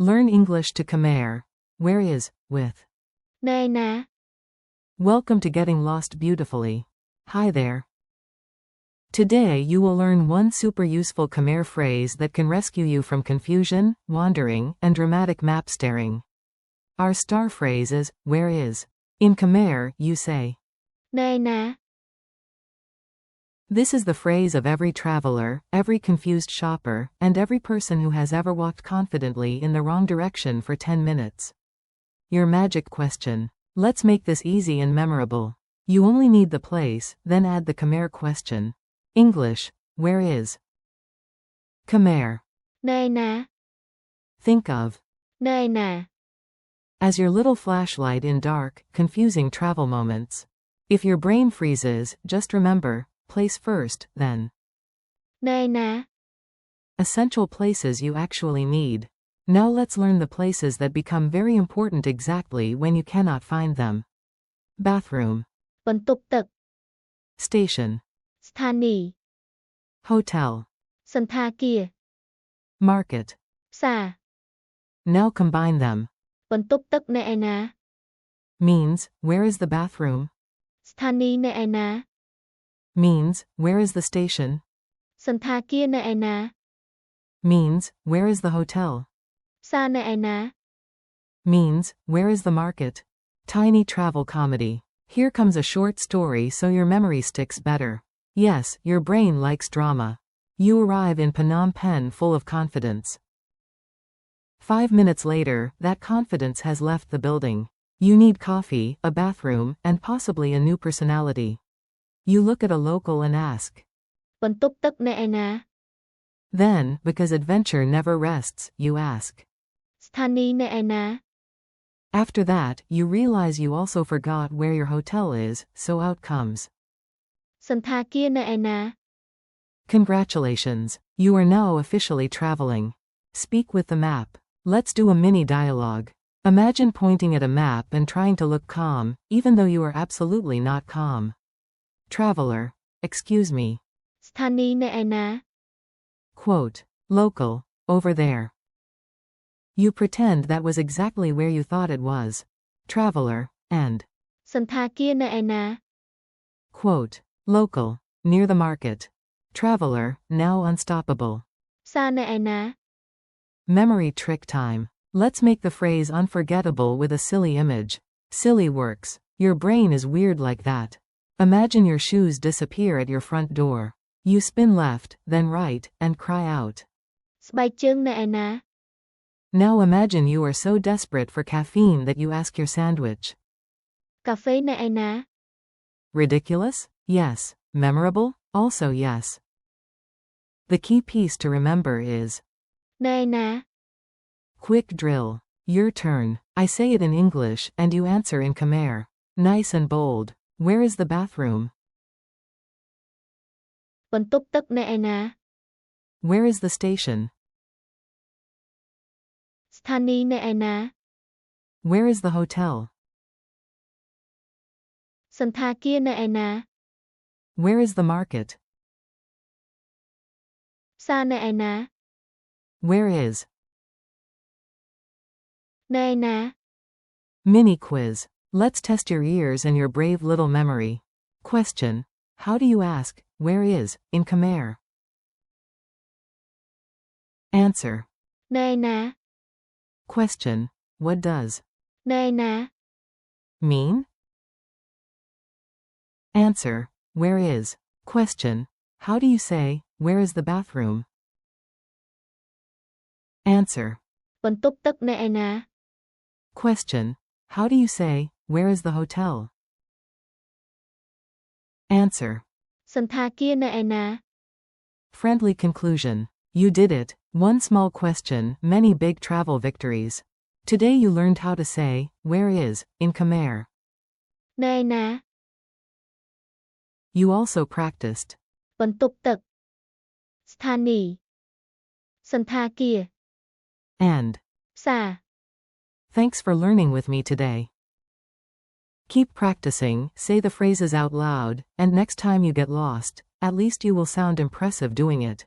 Learn English to Khmer. Where is, with. ណែណា Welcome to Getting Lost Beautifully. Hi there. Today you will learn one super useful Khmer phrase that can rescue you from confusion, wandering, and dramatic map staring. Our star phrase is, where is. In Khmer, you say. ណែណា This is the phrase of every traveler, every confused shopper, and every person who has ever walked confidently in the wrong direction for 10 minutes. Your magic question. Let's make this easy and memorable. You only need the place, then add the Khmer question. English, where is. Khmer. ណែណា Think of. ណែណា As your little flashlight in dark, confusing travel moments. If your brain freezes, just remember, place first, then. ណែណា Essential places you actually need. Now let's learn the places that become very important exactly when you cannot find them. Bathroom. បន្ទប់ទឹក Station. ស្ថានីយ៍ Hotel. សណ្ឋាគារ Market. ផ្សារ Now combine them. បន្ទប់ទឹកនៅឯណា Means, where is the bathroom? ស្ថានីយ៍នៅឯណា Means, where is the station? សណ្ឋាគារនៅឯណា Means, where is the hotel? ផ្សារនៅឯណា Means, where is the market? Tiny travel comedy. Here comes a short story so your memory sticks better. Yes, your brain likes drama. You arrive in Phnom Penh full of confidence. 5 minutes later, that confidence has left the building. You need coffee, a bathroom, and possibly a new personality. You look at a local and ask. បន្ទប់ទឹកនៅឯណា Then, because adventure never rests, you ask. ស្ថានីយ៍នៅឯណា After that, you realize you also forgot where your hotel is, so out comes. សណ្ឋាគារនៅឯណា Congratulations. You are now officially traveling. Speak with the map. Let's do a mini dialogue. Imagine pointing at a map and trying to look calm, even though you are absolutely not calm. Traveler. Excuse me. ស្ថានីយ៍នៅឯណា Quote. Local. Over there. You pretend that was exactly where you thought it was. Traveler. And. សណ្ឋាគារនៅឯណា Quote. Local. Near the market. Traveler. Now unstoppable. ផ្សារនៅឯណា Memory trick time. Let's make the phrase unforgettable with a silly image. Silly works. Your brain is weird like that. Imagine your shoes disappear at your front door. You spin left, then right, and cry out. ស្បែកជើងនៅឯណា Now imagine you are so desperate for caffeine that you ask your sandwich. កាហ្វេនៅឯណា Ridiculous? Yes. Memorable? Also yes. The key piece to remember is. នៅឯណា Quick drill. Your turn. I say it in English, and you answer in Khmer. Nice and bold. Where is the bathroom? បន្ទប់ទឹកនៅឯណា Where is the station? ស្ថានីយ៍នៅឯណា Where is the hotel? សណ្ឋាគារនៅឯណា Where is the market? ផ្សារនៅឯណា Where is? នៅឯណា Mini quiz. Let's test your ears and your brave little memory. Question. How do you ask, where is, in Khmer? Answer. នៅឯណា Question. What does នៅឯណា mean? Answer. Where is? Question. How do you say, where is the bathroom? Answer. បន្ទប់ទឹកនៅឯណា Question. How do you say, where is the hotel? Answer. សណ្ឋាគារនៅឯណា Friendly conclusion. You did it. One small question, many big travel victories. Today you learned how to say, where is, in Khmer. នៅឯណា You also practiced. បន្ទប់ទឹក ស្ថានីយ៍ សណ្ឋាគារ And. ផ្សារ Thanks for learning with me today. Keep practicing, say the phrases out loud, and next time you get lost, at least you will sound impressive doing it.